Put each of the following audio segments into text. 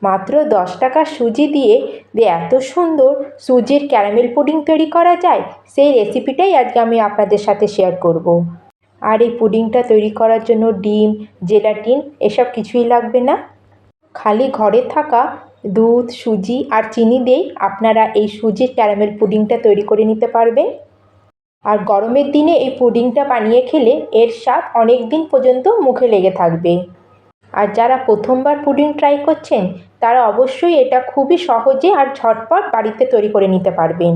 মাত্র 10 টাকার সুজি দিয়ে যে এত সুন্দর সুজির ক্যারামেল পুডিং তৈরি করা যায়, সেই রেসিপিটাই আজকে আমি আপনাদের সাথে শেয়ার করব। আর এই পুডিংটা তৈরি করার জন্য ডিম, জেলাটিন এসব কিছুই লাগবে না। খালি ঘরে থাকা দুধ, সুজি আর চিনি দিয়েই আপনারা এই সুজির ক্যারামেল পুডিংটা তৈরি করে নিতে পারবেন। আর গরমের দিনে এই পুডিংটা বানিয়ে খেলে এর স্বাদ অনেক দিন পর্যন্ত মুখে লেগে থাকবে। আর যারা প্রথমবার পুডিং ট্রাই করছেন তারা অবশ্যই এটা খুবই সহজে আর ঝটপট বাড়িতে তৈরি করে নিতে পারবেন।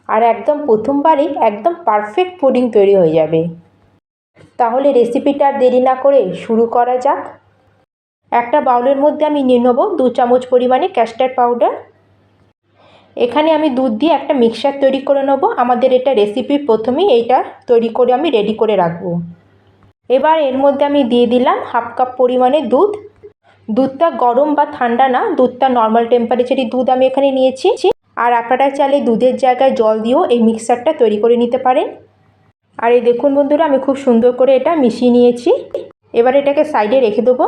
আর একদম প্রথমবারেই একদম পারফেক্ট পুডিং তৈরি হয়ে যাবে। তাহলে রেসিপিটা আর দেরি না করে শুরু করা যাক। একটা বাউলের মধ্যে আমি নিয়ে নেব 2 চামচ পরিমাণে কাস্টার্ড পাউডার। এখানে আমি দুধ দিয়ে একটা মিক্সচার তৈরি করে নেব। আমাদের এটা রেসিপি প্রথমেই এইটা তৈরি করে আমি রেডি করে রাখবো। এবার এর মধ্যে আমি দিয়ে দিলাম হাফ কাপ পরিমাণে দুধ। দুধটা গরম বা ঠান্ডা না, দুধটা নর্মাল টেম্পারেচারে দুধ আমি এখানে নিয়েছি। আর আপনারা চাইলে দুধের জায়গায় জল দিয়েও এই মিক্সচারটা তৈরি করে নিতে পারেন। আর এই দেখুন বন্ধুরা, আমি খুব সুন্দর করে এটা মিশিয়ে নিয়েছি। এবার এটাকে সাইডে রেখে দেবো।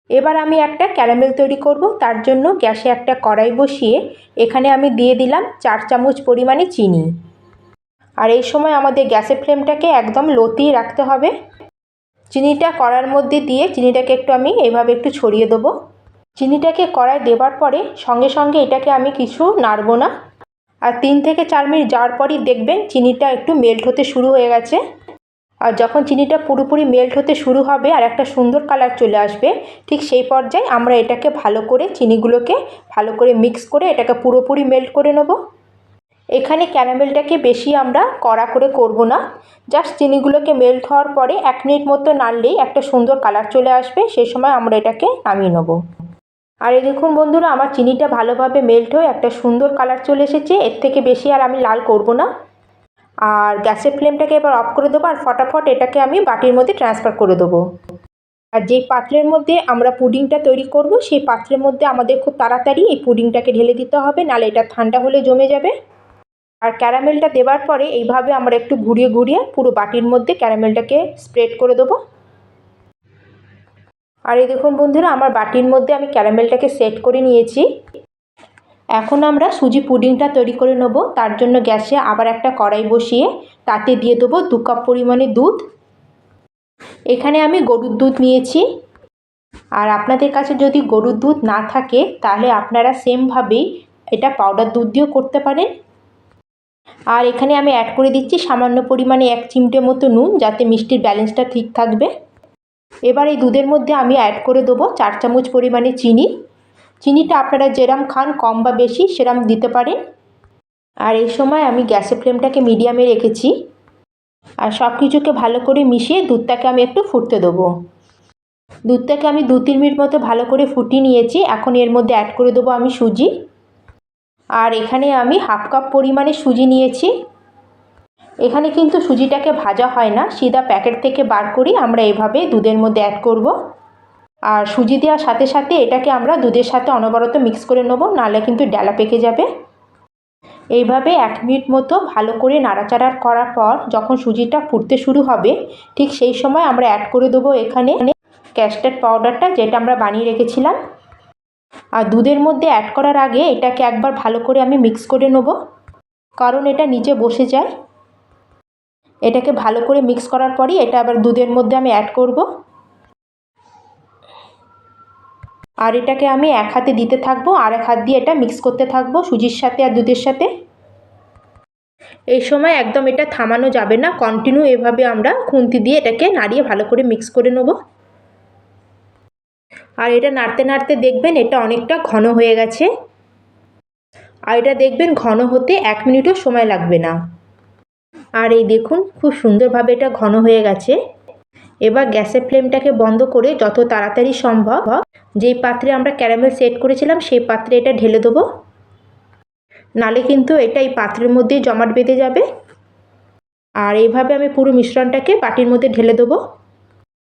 এবার আমি একটা ক্যারামেল তৈরি করব। তার জন্য গ্যাসে একটা কড়াই বসিয়ে এখানে আমি দিয়ে দিলাম 4 চামচ পরিমাণে চিনি। আর এই সময় আমাদের গ্যাসের ফ্লেমটাকে একদম লোতেই রাখতে হবে। চিনিটা কড়ার মধ্যে দিয়ে চিনিটাকে একটু আমি এইভাবে একটু ছড়িয়ে দেবো। চিনিটাকে কড়ায় দেওয়ার পরে সঙ্গে সঙ্গে এটাকে আমি কিছু নাড়ব না। আর 3 থেকে 4 মিনিট যাওয়ার পরই দেখবেন চিনিটা একটু মেল্ট হতে শুরু হয়ে গেছে। আর যখন চিনিটা পুরোপুরি মেল্ট হতে শুরু হবে আর একটা সুন্দর কালার চলে আসবে, ঠিক সেই পর্যায়ে আমরা এটাকে ভালো করে চিনিগুলোকে ভালো করে মিক্স করে এটাকে পুরোপুরি মেল্ট করে নেব। এখানে ক্যারামেলটাকে বেশি আমরা কড়া করে করব না, জাস্ট চিনিগুলোকে মেল্ট হওয়ার পরে 1 মিনিট মতো নাড়লেই একটা সুন্দর কালার চলে আসবে। সেই সময় আমরা এটাকে নামিয়ে নেব। আর এই দেখুন বন্ধুরা, আমার চিনিটা ভালোভাবে মেল্ট হয়ে একটা সুন্দর কালার চলে এসেছে। এর থেকে বেশি আর আমি লাল করব না। আর গ্যাসের ফ্লেমটাকে এবার অফ করে দেবো আর ফটাফট এটাকে আমি বাটির মধ্যে ট্রান্সফার করে দেবো। আর যেই পাত্রের মধ্যে আমরা পুডিংটা তৈরি করব সেই পাত্রের মধ্যে আমাদের খুব তাড়াতাড়ি এই পুডিংটাকে ঢেলে দিতে হবে, নাহলে এটা ঠান্ডা হলে জমে যাবে। আর ক্যারামেলটা দেওয়ার পরে এইভাবে আমরা একটু ঘুরিয়ে ঘুরিয়ে পুরো বাটির মধ্যে ক্যারামেলটাকে স্প্রেড করে দেবো। আর এই দেখুন বন্ধুরা, আমার বাটির মধ্যে আমি ক্যারামেলটাকে সেট করে নিয়েছি। এখন আমরা সুজি পুডিংটা তৈরি করে নেব। তার জন্য গ্যাসে আবার একটা কড়াই বসিয়ে তাতে দিয়ে দেবো 2 কাপ পরিমাণে দুধ। এখানে আমি গরুর দুধ নিয়েছি। আর আপনাদের কাছে যদি গরুর দুধ না থাকে তাহলে আপনারা সেমভাবেই এটা পাউডার দুধ দিয়েও করতে পারেন। আর এখানে আমি অ্যাড করে দিচ্ছি সামান্য পরিমাণে 1 চিমটে মতো নুন, যাতে মিষ্টির ব্যালেন্সটা ঠিক থাকবে। এবার এই দুধের মধ্যে আমি অ্যাড করে দেবো 4 চামচ পরিমাণে চিনি। চিনিটা আপনারা যেরম খান কম বা বেশি সেরম দিতে পারেন। আর এই সময় আমি গ্যাসের ফ্লেমটাকে মিডিয়ামে রেখেছি। আর সব কিছুকে ভালো করে মিশিয়ে দুধটাকে আমি একটু ফুটতে দেবো। দুধটাকে আমি 2-3 মিনিট মতো ভালো করে ফুটিয়ে নিয়েছি। এখন এর মধ্যে অ্যাড করে দেবো আমি সুজি। আর এখানে আমি হাফ কাপ পরিমাণে সুজি নিয়েছি। এখানে কিন্তু সুজিটাকে ভাজা হয় না, সিধা প্যাকেট থেকে বার করি আমরা এভাবে দুধের মধ্যে অ্যাড করব। আর সুজি দেওয়ার সাথে সাথে এটাকে আমরা দুধের সাথে অনবরত মিক্স করে নেব, নাহলে কিন্তু ডালা পেকে যাবে। এইভাবে 1 মিনিট মতো ভালো করে নাড়াচাড়া করার পর যখন সুজিটা ফুটতে শুরু হবে, ঠিক সেই সময় আমরা অ্যাড করে দেবো এখানে কাস্টার্ড পাউডারটা, যেটা আমরা বানিয়ে রেখেছিলাম। আর দুধের মধ্যে অ্যাড করার আগে এটাকে একবার ভালো করে আমি মিক্স করে নেব, কারণ এটা নিচে বসে যায়। এটাকে ভালো করে মিক্স করার পরই এটা আবার দুধের মধ্যে আমি অ্যাড করব। আর এটাকে আমি এক হাতে দিতে থাকবো, আর এক হাত দিয়ে এটা মিক্স করতে থাকবো সুজির সাথে আর দুধের সাথে। এই সময় একদম এটা থামানো যাবে না, কন্টিনিউ এভাবে আমরা খুন্তি দিয়ে এটাকে নাড়িয়ে ভালো করে মিক্স করে নেব। আর এটা নাড়তে নাড়তে দেখবেন এটা অনেকটা ঘন হয়ে গেছে। আর এটা দেখবেন ঘন হতে 1 মিনিটও সময় লাগবে না। আর এই দেখুন খুব সুন্দরভাবে এটা ঘন হয়ে গেছে। এবার গ্যাসের ফ্লেমটাকে বন্ধ করে যত তাড়াতাড়ি সম্ভব যেই পাত্রে আমরা ক্যারামেল সেট করেছিলাম সেই পাত্রে এটা ঢেলে দেবো, নালে কিন্তু এটা এই পাত্রের মধ্যেই জমাট বেঁধে যাবে। আর এইভাবে আমি পুরো মিশ্রণটাকে বাটির মধ্যে ঢেলে দেবো।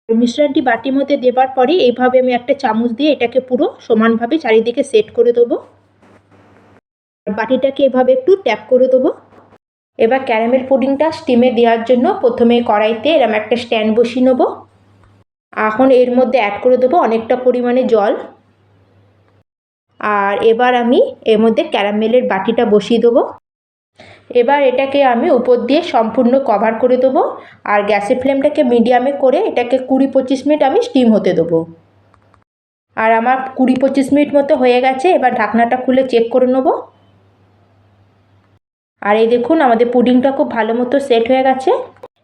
মিশ্রণটি বাটির মধ্যে দেবার পরে এইভাবে আমি একটা চামচ দিয়ে এটাকে পুরো সমানভাবে চারিদিকে সেট করে দেবো। বাটিটাকে এভাবে একটু ট্যাপ করে দেবো। এবার ক্যারামেল পুডিংটা স্টিমে দেওয়ার জন্য প্রথমে কড়াইতে এরকম একটা স্ট্যান্ড বসিয়ে নেবো। এখন এর মধ্যে অ্যাড করে দেবো অনেকটা পরিমাণে জল। আর এবার আমি এর মধ্যে ক্যারামেলের বাটিটা বসিয়ে দেবো। এবার এটাকে আমি উপর দিয়ে সম্পূর্ণ কভার করে দেবো আর গ্যাসের ফ্লেমটাকে মিডিয়ামে করে এটাকে 20-25 মিনিট আমি স্টিম হতে দেবো। আর আমার 20-25 মিনিট মতো হয়ে গেছে। এবার ঢাকনাটা খুলে চেক করে নেব। আর এই দেখুন আমাদের পুডিংটা খুব ভালো মতো সেট হয়ে গেছে।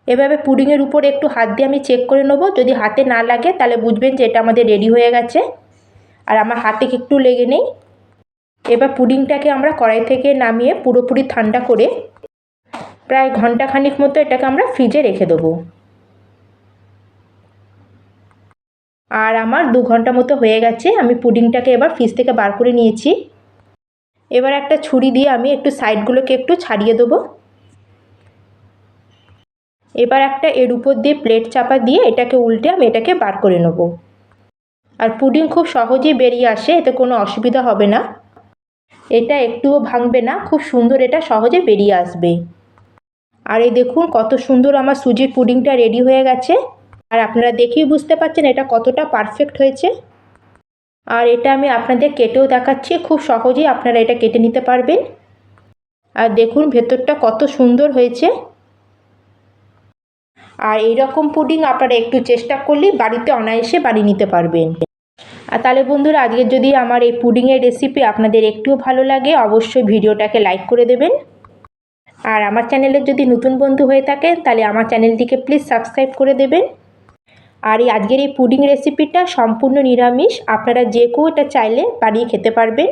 এভাবে পুডিংয়ের উপর একটু হাত দিয়ে আমি চেক করে নেব। যদি হাতে না লাগে তাহলে বুঝবেন যে এটা আমাদের রেডি হয়ে গেছে। আর আমার হাতে একটু লেগে নেই। এবার পুডিংটাকে আমরা কড়াই থেকে নামিয়ে পুরোপুরি ঠান্ডা করে প্রায় ঘন্টাখানিক মতো এটাকে আমরা ফ্রিজে রেখে দেবো। আর আমার 2 ঘন্টা মতো হয়ে গেছে। আমি পুডিংটাকে এবার ফ্রিজ থেকে বার করে নিয়েছি। এবার একটা ছুরি দিয়ে আমি একটু সাইডগুলোকে একটু ছাড়িয়ে দেবো। এবার একটা এর উপর দিয়ে প্লেট চাপা দিয়ে এটাকে উল্টে আমি এটাকে বার করে নেব। আর পুডিং খুব সহজেই বেরিয়ে আসে, এতে কোনো অসুবিধা হবে না। এটা একটুও ভাঙবে না, খুব সুন্দর এটা সহজে বেরিয়ে আসবে। আর এই দেখুন কত সুন্দর আমার সুজির পুডিংটা রেডি হয়ে গেছে। আর আপনারা দেখেই বুঝতে পারছেন এটা কতটা পারফেক্ট হয়েছে। আর এটা আমি আপনাদের কেটেও দেখাচ্ছি, খুব সহজেই আপনারা এটা কেটে নিতে পারবেন। আর দেখুন ভেতরটা কত সুন্দর হয়েছে। আর এই রকম পুডিং আপনারা একটু চেষ্টা করলেই বাড়িতে অনায়াসে বানিয়ে নিতে পারবেন। আর তাহলে বন্ধুরা, আজকের যদি আমার এই পুডিংয়ের রেসিপি আপনাদের একটুও ভালো লাগে অবশ্যই ভিডিওটাকে লাইক করে দেবেন। আর আমার চ্যানেলের যদি নতুন বন্ধু হয়ে থাকেন তাহলে আমার চ্যানেলটিকে প্লিজ সাবস্ক্রাইব করে দেবেন। আর এই আজকের এই পুডিং রেসিপিটা সম্পূর্ণ নিরামিষ, আপনারা যে কেউ এটা চাইলে বানিয়ে খেতে পারবেন।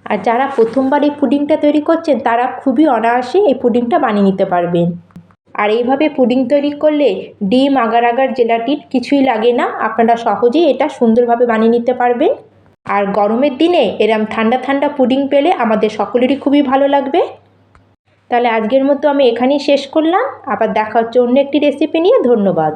আর যারা প্রথমবার এই পুডিংটা তৈরি করছেন তারা খুবই অনায়াসে এই পুডিংটা বানিয়ে নিতে পারবেন। আর এইভাবে পুডিং তৈরি করলে ডিম, আগার আগার, জেলাটিন কিছুই লাগে না, আপনারা সহজেই এটা সুন্দরভাবে বানিয়ে নিতে পারবেন। আর গরমের দিনে এরম ঠান্ডা ঠান্ডা পুডিং পেলে আমাদের সকলেরই খুবই ভালো লাগবে। তাহলে আজকের মতো আমি এখানেই শেষ করলাম। আবার দেখা হচ্ছে অন্য একটি রেসিপি নিয়ে। ধন্যবাদ।